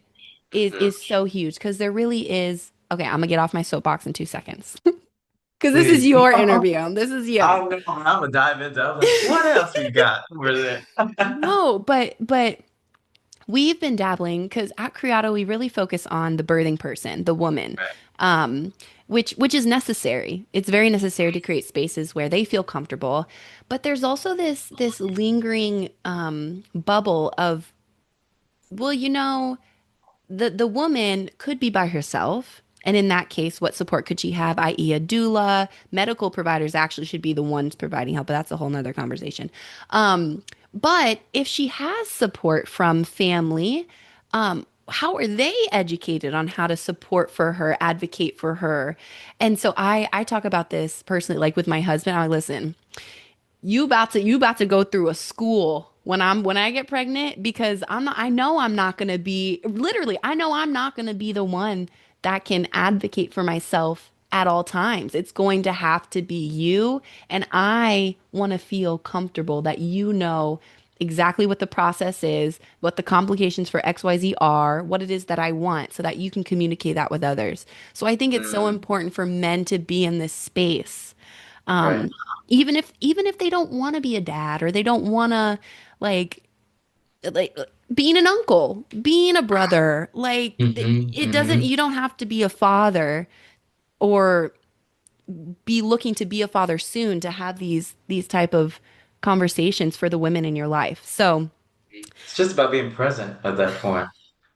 [SPEAKER 1] is so huge because there really is. Okay, I'm gonna get off my soapbox in 2 seconds because this is
[SPEAKER 2] Please.
[SPEAKER 1] your interview. This is you.
[SPEAKER 2] I know. I'm gonna dive into. I was like, what else we got over there?
[SPEAKER 1] No, but we've been dabbling because at Criado we really focus on the birthing person, the woman,
[SPEAKER 2] Right.
[SPEAKER 1] um, which is necessary. It's very necessary to create spaces where they feel comfortable. But there's also this lingering bubble of, well, the woman could be by herself. And in that case, what support could she have, i.e., a doula? Medical providers actually should be the ones providing help, but that's a whole nother conversation. But if she has support from family, how are they educated on how to support for her, advocate for her? And so I talk about this personally, like with my husband. I listen, you about to go through a school when I get pregnant because I know I'm not going to be literally I know I'm not going to be the one that can advocate for myself at all times. It's going to have to be you, and I want to feel comfortable that you know exactly what the process is, what the complications for XYZ are, what it is that I want so that you can communicate that with others. So I think it's so
[SPEAKER 2] Mm,
[SPEAKER 1] important for men to be in this space,
[SPEAKER 2] right.
[SPEAKER 1] um, even if they don't want to be a dad or they don't want to like like being an uncle, being a brother, it doesn't,
[SPEAKER 2] Hmm.
[SPEAKER 1] you don't have to be a father or be looking to be a father soon to have these type of conversations for the women in your life. So,
[SPEAKER 2] It's just about being present at that point.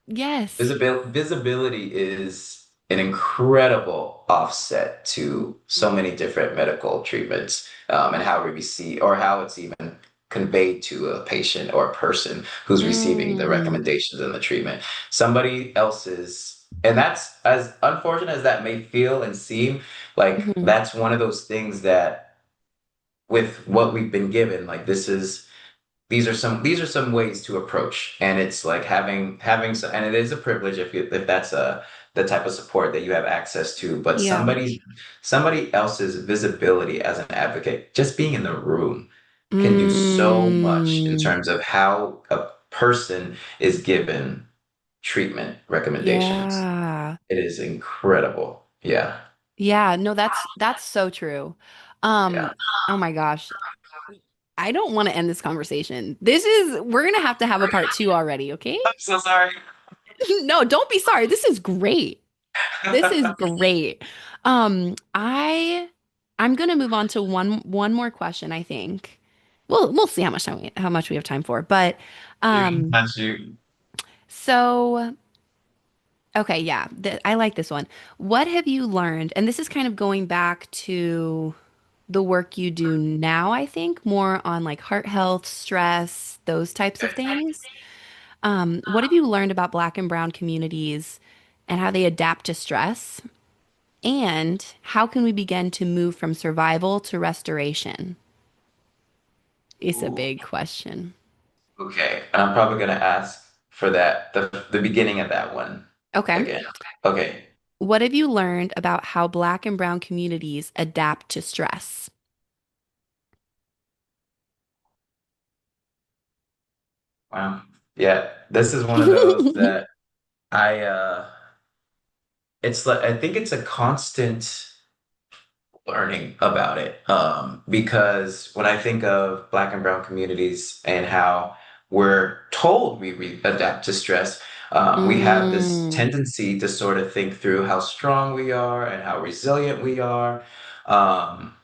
[SPEAKER 1] yes.
[SPEAKER 2] Visibility is an incredible offset to so many different medical treatments, and how we receive or how it's even conveyed to a patient or a person who's receiving the
[SPEAKER 1] Mm,
[SPEAKER 2] recommendations and the treatment. Somebody else's, and that's as unfortunate as that may feel and seem, like
[SPEAKER 1] mhm.
[SPEAKER 2] that's one of those things that with what we've been given, like these are some ways to approach, and it's like having some, and it is a privilege if that's the type of support that you have access to, but
[SPEAKER 1] Yeah.
[SPEAKER 2] somebody else's visibility as an advocate, just being in the room can do so much in
[SPEAKER 1] Mm,
[SPEAKER 2] terms of how a person is given treatment recommendations.
[SPEAKER 1] yeah.
[SPEAKER 2] It is incredible. Yeah.
[SPEAKER 1] Yeah, no, that's so true.
[SPEAKER 2] Yeah.
[SPEAKER 1] Um, oh my gosh. I don't want to end this conversation. We're gonna have to have a part two already, okay?
[SPEAKER 2] I'm so sorry.
[SPEAKER 1] No, don't be sorry. This is great. This is great. I'm gonna move on to one more question, I think. We'll see how much we have time for. But
[SPEAKER 2] You,
[SPEAKER 1] um,
[SPEAKER 2] not you.
[SPEAKER 1] so okay, yeah, I like this one. What have you learned? And this is kind of going back to the work you do now, I think, more on like heart health, stress, those types of things. What have you learned about Black and Brown communities and how they adapt to stress? And how can we begin to move from survival to restoration? It's a
[SPEAKER 2] Ooh,
[SPEAKER 1] big question.
[SPEAKER 2] okay. And I'm probably gonna ask for that the beginning of that one
[SPEAKER 1] Okay.
[SPEAKER 2] again. Okay.
[SPEAKER 1] What have you learned about how Black and Brown communities adapt to stress?
[SPEAKER 2] Wow. Yeah, this is one of those that I it's like I think it's a constant learning about it. Because when I think of Black and Brown communities and how we're told we adapt to stress, we have this
[SPEAKER 1] Mm.
[SPEAKER 2] tendency to sort of think through how strong we are and how resilient we are. Um,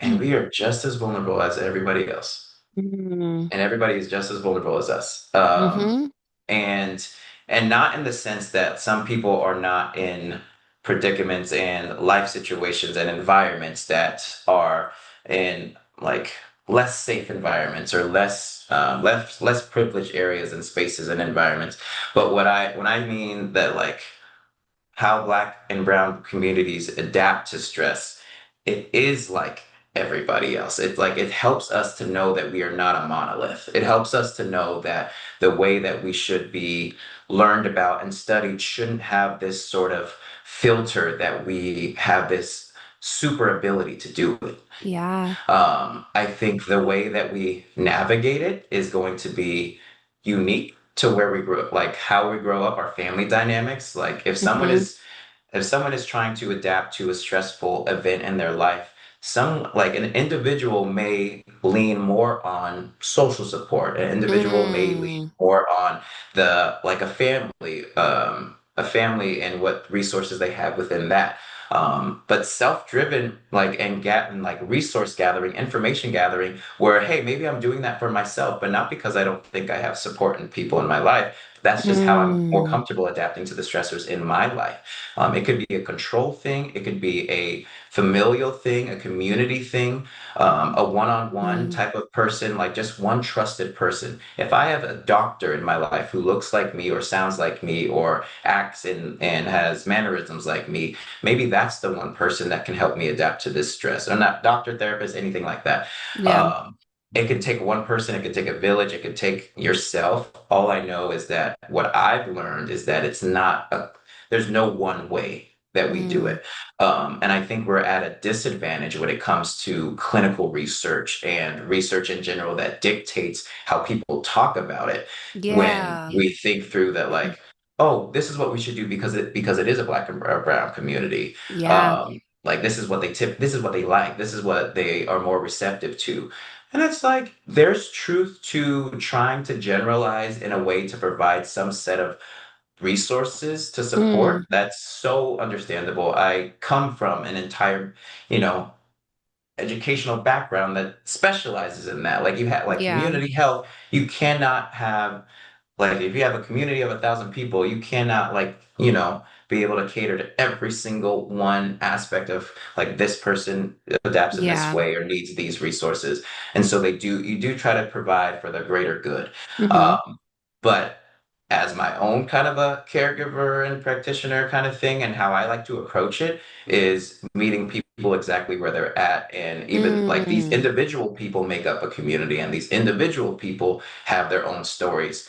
[SPEAKER 2] and we are just as vulnerable as everybody else.
[SPEAKER 1] Mm.
[SPEAKER 2] And everybody is just as vulnerable as us.
[SPEAKER 1] Mm-hmm.
[SPEAKER 2] And not in the sense that some people are not in predicaments and life situations and environments that are in like less safe environments or less privileged areas and spaces and environments. But when I mean that like how Black and Brown communities adapt to stress, it is like everybody else. It's like it helps us to know that we are not a monolith. It helps us to know that the way that we should be learned about and studied shouldn't have this sort of filter that we have this super ability to do it.
[SPEAKER 1] Yeah.
[SPEAKER 2] I think the way that we navigate it is going to be unique to where we grew up, like how we grow up, our family dynamics. Like
[SPEAKER 1] Mm-hmm.
[SPEAKER 2] if someone is trying to adapt to a stressful event in their life, some like an individual may lean more on social support. An individual may lean
[SPEAKER 1] Mm.
[SPEAKER 2] more on the like a family and what resources they have within that. But self-driven, like and like resource gathering, information gathering, where hey, maybe I'm doing that for myself, but not because I don't think I have support and people in my life. That's just how I'm more
[SPEAKER 1] Mm.
[SPEAKER 2] comfortable adapting to the stressors in my life. It could be a control thing, it could be a familial thing, a community thing, a one-on-one
[SPEAKER 1] Mm.
[SPEAKER 2] type of person, like just one trusted person. If I have a doctor in my life who looks like me or sounds like me or acts and has mannerisms like me, maybe that's the one person that can help me adapt to this stress. I'm not doctor, therapist, anything like that.
[SPEAKER 1] Yeah.
[SPEAKER 2] Um, it could take one person, it could take a village, it could take yourself. All I know is that what I've learned is that there's no one way that we do
[SPEAKER 1] Mm.
[SPEAKER 2] it. And I think we're at a disadvantage when it comes to clinical research and research in general that dictates how people talk about it when
[SPEAKER 1] Yeah.
[SPEAKER 2] we think through that, like, oh, this is what we should do because it is a Black and brown community.
[SPEAKER 1] Yeah.
[SPEAKER 2] Like this is what they like, this is what they are more receptive to. And it's like there's truth to trying to generalize in a way to provide some set of resources to
[SPEAKER 1] Mm.
[SPEAKER 2] support. That's so understandable. I come from an entire, you know, educational background that specializes in that. Like you have like
[SPEAKER 1] Yeah.
[SPEAKER 2] community health, you cannot have like if you have a community of 1,000 people, you cannot like, be able to cater to every single one aspect of like this person adapts in this
[SPEAKER 1] Yeah.
[SPEAKER 2] way or needs these resources. And so you do try to provide for the greater good.
[SPEAKER 1] Mm-hmm.
[SPEAKER 2] But as my own kind of a caregiver and practitioner kind of thing, and how I like to approach it is meeting people exactly where they're at. And even like these
[SPEAKER 1] Mm.
[SPEAKER 2] individual people make up a community, and these individual people have their own stories.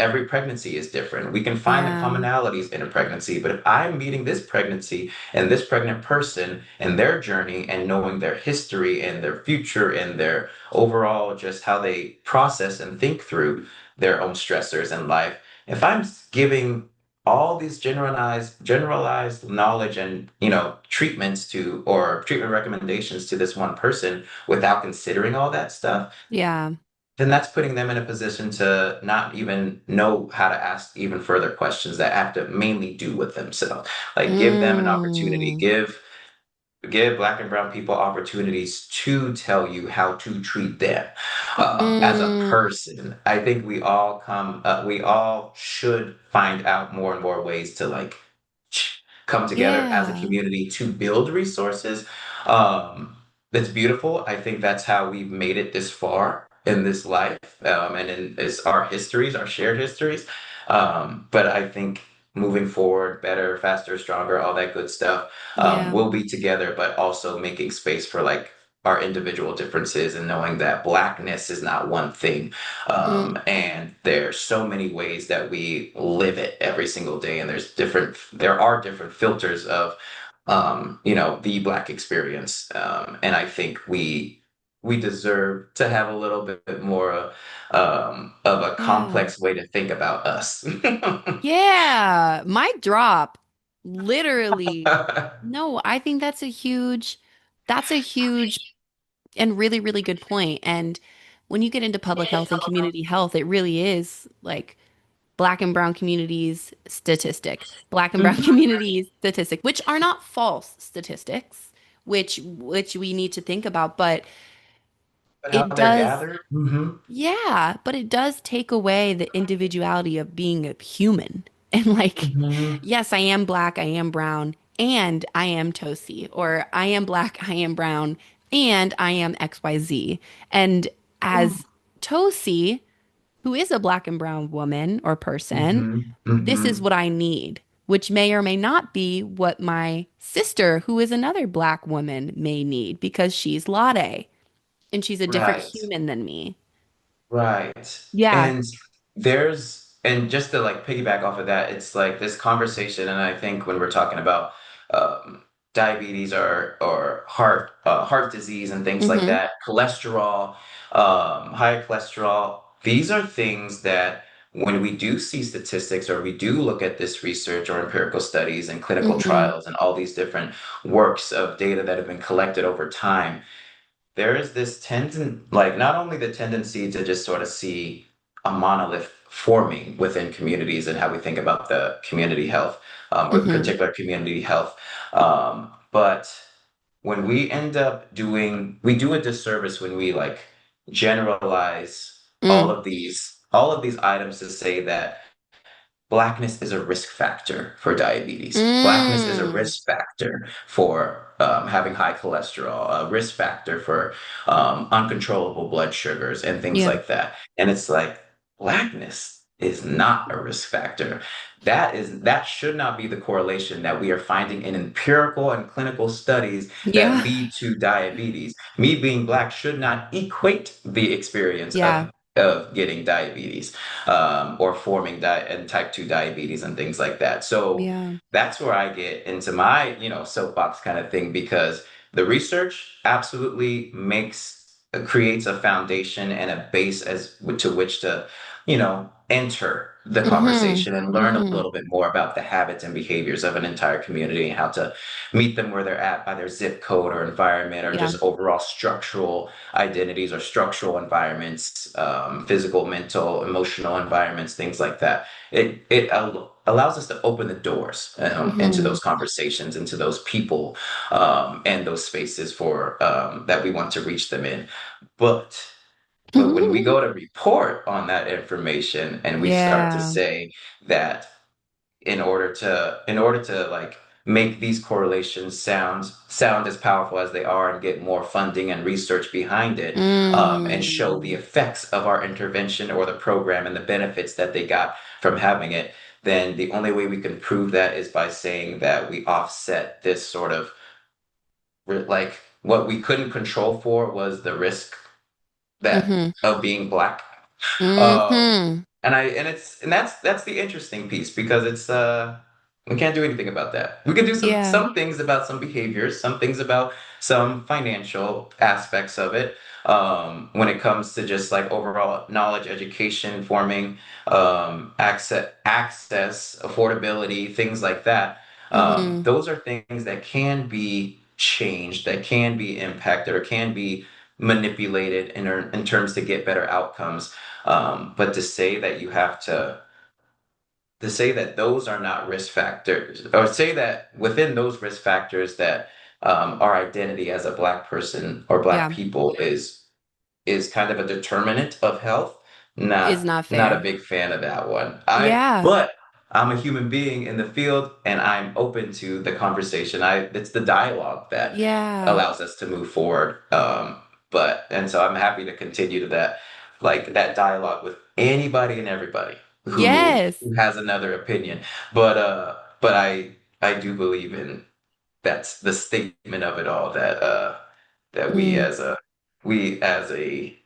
[SPEAKER 2] Every pregnancy is different. We can find the
[SPEAKER 1] Yeah.
[SPEAKER 2] commonalities in a pregnancy, but if I'm meeting this pregnancy and this pregnant person and their journey and knowing their history and their future and their overall just how they process and think through their own stressors in life, if I'm giving all these generalized knowledge and treatments to or treatment recommendations to this one person without considering all that stuff,
[SPEAKER 1] Yeah.
[SPEAKER 2] then that's putting them in a position to not even know how to ask even further questions that have to mainly do with themselves. Like give them an opportunity,
[SPEAKER 1] Mm.
[SPEAKER 2] give Black and brown people opportunities to tell you how to treat them as a
[SPEAKER 1] Mm.
[SPEAKER 2] person. I think we all should find out more and more ways to like come together as a
[SPEAKER 1] Yeah.
[SPEAKER 2] community to build resources. Um, that's beautiful. I think that's how we've made it this far in this life, and in is our histories, our shared histories. But I think moving forward, better, faster, stronger, all that good stuff,
[SPEAKER 1] Yeah.
[SPEAKER 2] we'll be together, but also making space for like our individual differences and knowing that blackness is not one thing.
[SPEAKER 1] Mm.
[SPEAKER 2] And there's so many ways that we live it every single day. And there are different filters of, the Black experience. And I think we deserve to have a little bit more of a
[SPEAKER 1] Yeah.
[SPEAKER 2] complex way to think about us.
[SPEAKER 1] Yeah. Mic drop. Literally. No, I think that's a huge and really, really good point. And when you get into public health and community health, it really is like Black and brown communities statistic, Black and brown communities statistic, which are not false statistics, which we need to think about, but
[SPEAKER 2] But how
[SPEAKER 1] it
[SPEAKER 2] they're
[SPEAKER 1] does,
[SPEAKER 2] gathered. Hmm.
[SPEAKER 1] yeah, but it does take away the individuality of being a human. And like,
[SPEAKER 2] Hmm.
[SPEAKER 1] yes, I am Black, I am brown, and I am Tosi, or I am Black, I am brown, and I am XYZ. And as Tosi, who is a Black and brown woman or person,
[SPEAKER 2] Hmm.
[SPEAKER 1] this is
[SPEAKER 2] Hmm.
[SPEAKER 1] what I need, which may or may not be what my sister, who is another Black woman, may need because she's Lade and she's a different
[SPEAKER 2] Right.
[SPEAKER 1] human than me.
[SPEAKER 2] Right.
[SPEAKER 1] Yeah.
[SPEAKER 2] And just to like piggyback off of that, it's like this conversation, and I think when we're talking about um, diabetes or heart disease and things like
[SPEAKER 1] Mm-hmm.
[SPEAKER 2] that, cholesterol, high cholesterol, these are things that when we do see statistics or we do look at this research or empirical studies and clinical
[SPEAKER 1] Mm-hmm.
[SPEAKER 2] trials and all these different works of data that have been collected over time, there is this like not only the tendency to just sort of see a monolith forming within communities and how we think about the community health, or
[SPEAKER 1] Mm-hmm.
[SPEAKER 2] particular community health, but when we end up we do a disservice when we like generalize
[SPEAKER 1] Mm.
[SPEAKER 2] all of these items to say that Blackness is a risk factor for diabetes. Blackness is a
[SPEAKER 1] Mm.
[SPEAKER 2] risk factor for having high cholesterol, a risk factor for uncontrollable blood sugars and things
[SPEAKER 1] Yeah.
[SPEAKER 2] like that. And it's like Blackness is not a risk factor. That should not be the correlation that we are finding in empirical and clinical studies that
[SPEAKER 1] Yeah.
[SPEAKER 2] lead to diabetes. Me being Black should not equate the experience
[SPEAKER 1] Yeah.
[SPEAKER 2] of getting diabetes, or forming and type 2 diabetes and things like that. So
[SPEAKER 1] Yeah.
[SPEAKER 2] that's where I get into my, soapbox kind of thing because the research absolutely creates a foundation and a base as to which to, enter the
[SPEAKER 1] Mm-hmm.
[SPEAKER 2] conversation and learn a
[SPEAKER 1] Mm-hmm.
[SPEAKER 2] little bit more about the habits and behaviors of an entire community and how to meet them where they're at by their zip code or environment or
[SPEAKER 1] Yeah.
[SPEAKER 2] just overall structural identities or structural environments, physical, mental, emotional environments, things like that. It allows us to open the doors into
[SPEAKER 1] Mm-hmm.
[SPEAKER 2] those conversations, into those people, and those spaces for that we want to reach them in. But but when we go to report on that information and we start to
[SPEAKER 1] Yeah.
[SPEAKER 2] say that in order to like make these correlations sound as powerful as they are and get more funding and research behind it, and show the
[SPEAKER 1] Mm.
[SPEAKER 2] effects of our intervention or the program and the benefits that they got from having it, then the only way we can prove that is by saying that we offset this sort of like what we couldn't control for was the risk that
[SPEAKER 1] Mm-hmm.
[SPEAKER 2] of being Black. um
[SPEAKER 1] Mm-hmm.
[SPEAKER 2] and that's the interesting piece because it's we can't do anything about that. We can do
[SPEAKER 1] Yeah.
[SPEAKER 2] some things about some behaviors, some things about some financial aspects of it. when it comes to just like overall knowledge, education, forming, affordability, things like that.
[SPEAKER 1] Hmm.
[SPEAKER 2] Those are things that can be changed, that can be impacted, or can be manipulated in terms to get better outcomes. But to say that those are not risk factors, or say that within those risk factors that our identity as a Black person or Black
[SPEAKER 1] Yeah,
[SPEAKER 2] people is kind of a determinant of health.
[SPEAKER 1] is not
[SPEAKER 2] Not a
[SPEAKER 1] fair.
[SPEAKER 2] big fan of that one.
[SPEAKER 1] Yeah,
[SPEAKER 2] But I'm a human being in the field, and I'm open to the conversation. It's the dialogue that
[SPEAKER 1] yeah,
[SPEAKER 2] allows us to move forward. And so I'm happy to continue to that dialogue with anybody and everybody
[SPEAKER 1] yes.
[SPEAKER 2] who has another opinion. But I do believe in that's the statement of it all that
[SPEAKER 1] Mm,
[SPEAKER 2] we as a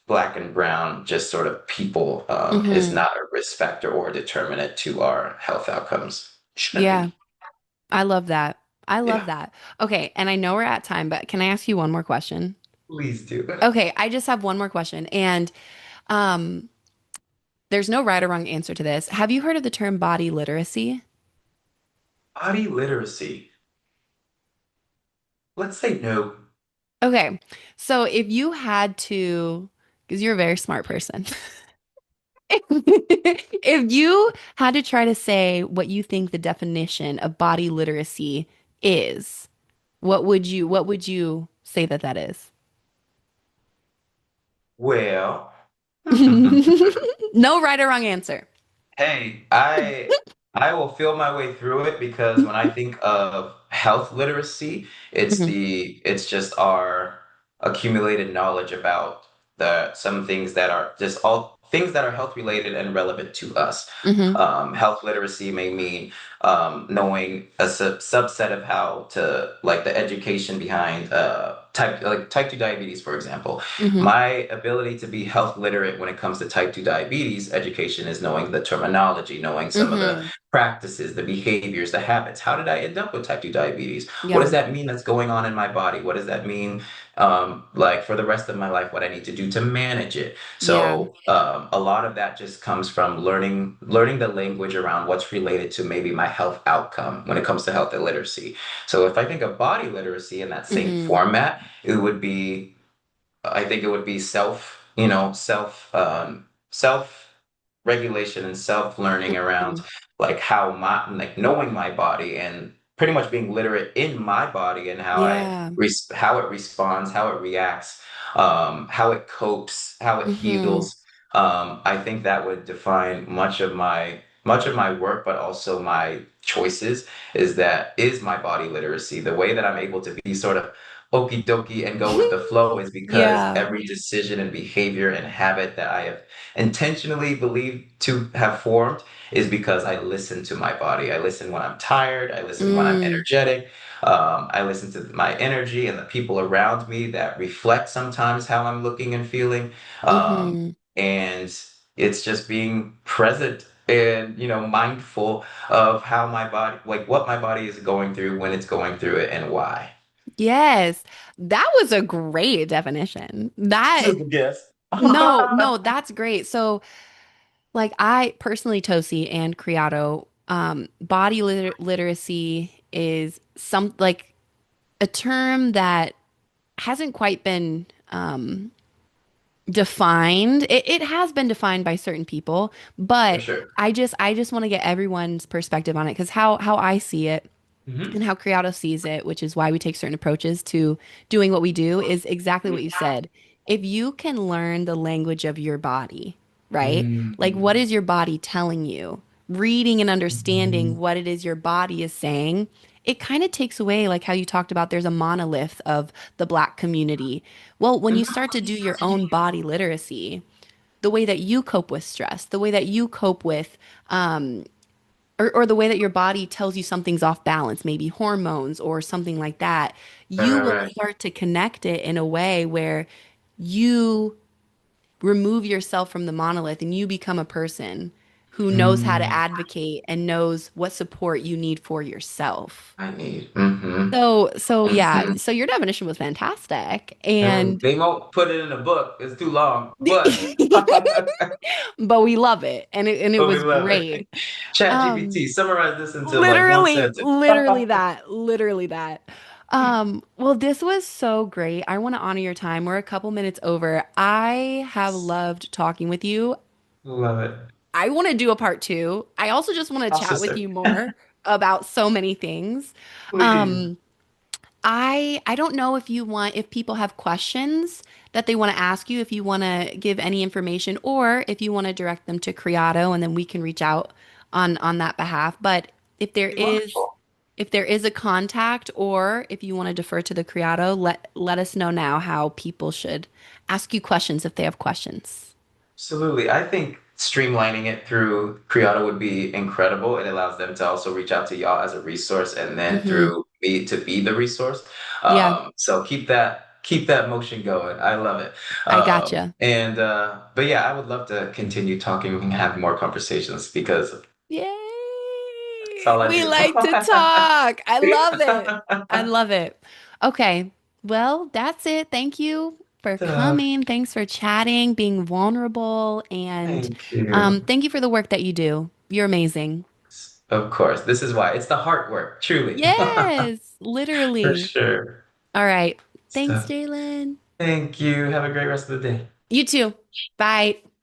[SPEAKER 2] Black and brown just sort of people is
[SPEAKER 1] hmm.
[SPEAKER 2] not a risk factor or a determinant to our health outcomes. Shouldn't
[SPEAKER 1] Yeah,
[SPEAKER 2] be.
[SPEAKER 1] I love that. I love
[SPEAKER 2] Yeah,
[SPEAKER 1] that. Okay, and I know we're at time, but can I ask you one more question?
[SPEAKER 2] please do.
[SPEAKER 1] Okay, I just have one more question, and um, there's no right or wrong answer to this. Have you heard of the term body literacy?
[SPEAKER 2] Body literacy. Let's say no.
[SPEAKER 1] Okay, so if you had to, because you're a very smart person, if you had to try to say what you think the definition of body literacy is, what would you say that that is?
[SPEAKER 2] Well,
[SPEAKER 1] No right or wrong answer.
[SPEAKER 2] hey, I will feel my way through it because when I think of health literacy,
[SPEAKER 1] Hmm.
[SPEAKER 2] it's just our accumulated knowledge about the some things that are just all things that are health related and relevant to us.
[SPEAKER 1] Hmm.
[SPEAKER 2] Health literacy may mean knowing a subset of how to like the education behind type 2 diabetes, for example.
[SPEAKER 1] Hmm.
[SPEAKER 2] My ability to be health literate when it comes to type 2 diabetes education is knowing the terminology, knowing some of the
[SPEAKER 1] Hmm.
[SPEAKER 2] practices, the behaviors, the habits. How did I end up with type 2 diabetes? What
[SPEAKER 1] Yeah.
[SPEAKER 2] does that mean that's going on in my body? What does that mean, like for the rest of my life, what I need to do to manage it?
[SPEAKER 1] Yeah.
[SPEAKER 2] So a lot of that just comes from learning the language around what's related to maybe my health outcome when it comes to health literacy. So if I think of body literacy in that same
[SPEAKER 1] Hmm.
[SPEAKER 2] format, it would be I think it would be self regulation and self learning around like like knowing my body and pretty much being literate in my body and
[SPEAKER 1] Yeah.
[SPEAKER 2] how it responds, how it reacts, how it copes, how it
[SPEAKER 1] Hmm.
[SPEAKER 2] heals. I think that would define much of my work, but also my choices. Is my body literacy the way that I'm able to be sort of okie dokie and go with the flow is because
[SPEAKER 1] Yeah.
[SPEAKER 2] every decision and behavior and habit that I have intentionally believed to have formed is because I listen to my body. I listen when I'm tired. I listen when I'm
[SPEAKER 1] Mm.
[SPEAKER 2] energetic. I listen to my energy and the people around me that reflect sometimes how I'm looking and feeling.
[SPEAKER 1] Hmm.
[SPEAKER 2] And it's just being present and mindful of how my body, like what my body is going through when it's going through it and why.
[SPEAKER 1] Yes. That was a great definition. That
[SPEAKER 2] Super guess.
[SPEAKER 1] no, no, that's great. So like I personally, Tosi and Criado, body literacy is some like a term that hasn't quite been defined. It has been defined by certain people,
[SPEAKER 2] For
[SPEAKER 1] but
[SPEAKER 2] sure.
[SPEAKER 1] I just want to get everyone's perspective on it because how I see it
[SPEAKER 2] Hmm.
[SPEAKER 1] and how Criado sees it, which is why we take certain approaches to doing what we do, is exactly what you said. If you can learn the language of your body, right? Like, what
[SPEAKER 2] Mm.
[SPEAKER 1] is your body telling you? Reading and understanding what it is your body is saying, it kind of takes away, like how you talked about, there's a monolith of the Black community. Well, when you start to do your own body literacy, the way that you cope with stress, the way that you cope with or the way that your body tells you something's off balance, maybe hormones or something like that,
[SPEAKER 2] Right,
[SPEAKER 1] you
[SPEAKER 2] right,
[SPEAKER 1] will
[SPEAKER 2] right.
[SPEAKER 1] start to connect it in a way where you remove yourself from the monolith and you become a person who knows how to
[SPEAKER 2] Mm,
[SPEAKER 1] advocate and knows what support you need for yourself.
[SPEAKER 2] I need. Mm-hmm.
[SPEAKER 1] So yeah,
[SPEAKER 2] Mm-hmm.
[SPEAKER 1] so your definition was fantastic.
[SPEAKER 2] And
[SPEAKER 1] And
[SPEAKER 2] they won't put it in a book. It's too long. But
[SPEAKER 1] but we love it and it
[SPEAKER 2] but we
[SPEAKER 1] was
[SPEAKER 2] love it.
[SPEAKER 1] great.
[SPEAKER 2] Chat
[SPEAKER 1] Um
[SPEAKER 2] GPT, summarize this into like one
[SPEAKER 1] literally
[SPEAKER 2] sentence.
[SPEAKER 1] literally that, literally that. Well, this was so great. I want to honor your time. We're a couple minutes over. I have loved talking with you.
[SPEAKER 2] Love it.
[SPEAKER 1] I want to do a part two. I also just want to
[SPEAKER 2] Our
[SPEAKER 1] chat with
[SPEAKER 2] sister.
[SPEAKER 1] you more about so many things.
[SPEAKER 2] Please.
[SPEAKER 1] Um, I don't know if people have questions that they want to ask you, if you want to give any information, or if you want to direct them to Criado, and then we can reach out on that behalf. But if there
[SPEAKER 2] Be
[SPEAKER 1] is
[SPEAKER 2] wonderful.
[SPEAKER 1] if there is a contact, or if you want to defer to the Criado, let us know now how people should ask you questions if they have questions.
[SPEAKER 2] Absolutely. I think streamlining it through Creata would be incredible. It allows them to also reach out to y'all as a resource and then
[SPEAKER 1] Hmm.
[SPEAKER 2] through me to be the resource.
[SPEAKER 1] Yeah,
[SPEAKER 2] So keep that motion going. I love it.
[SPEAKER 1] I gotcha.
[SPEAKER 2] But yeah, I would love to continue talking and have more conversations because that's
[SPEAKER 1] Yay!
[SPEAKER 2] all I
[SPEAKER 1] We
[SPEAKER 2] do.
[SPEAKER 1] like to talk. I love it. I love it. Okay. Well, that's it. Thank you for
[SPEAKER 2] So,
[SPEAKER 1] coming. Thanks for chatting, being vulnerable, and
[SPEAKER 2] thank you.
[SPEAKER 1] thank you for the work that you do. You're amazing.
[SPEAKER 2] Of course, this is why it's the heart work, truly.
[SPEAKER 1] Yes,
[SPEAKER 2] For
[SPEAKER 1] literally.
[SPEAKER 2] sure.
[SPEAKER 1] All right. Thanks,
[SPEAKER 2] So,
[SPEAKER 1] Jaylen.
[SPEAKER 2] thank you. Have a great rest of the day.
[SPEAKER 1] You too. Bye.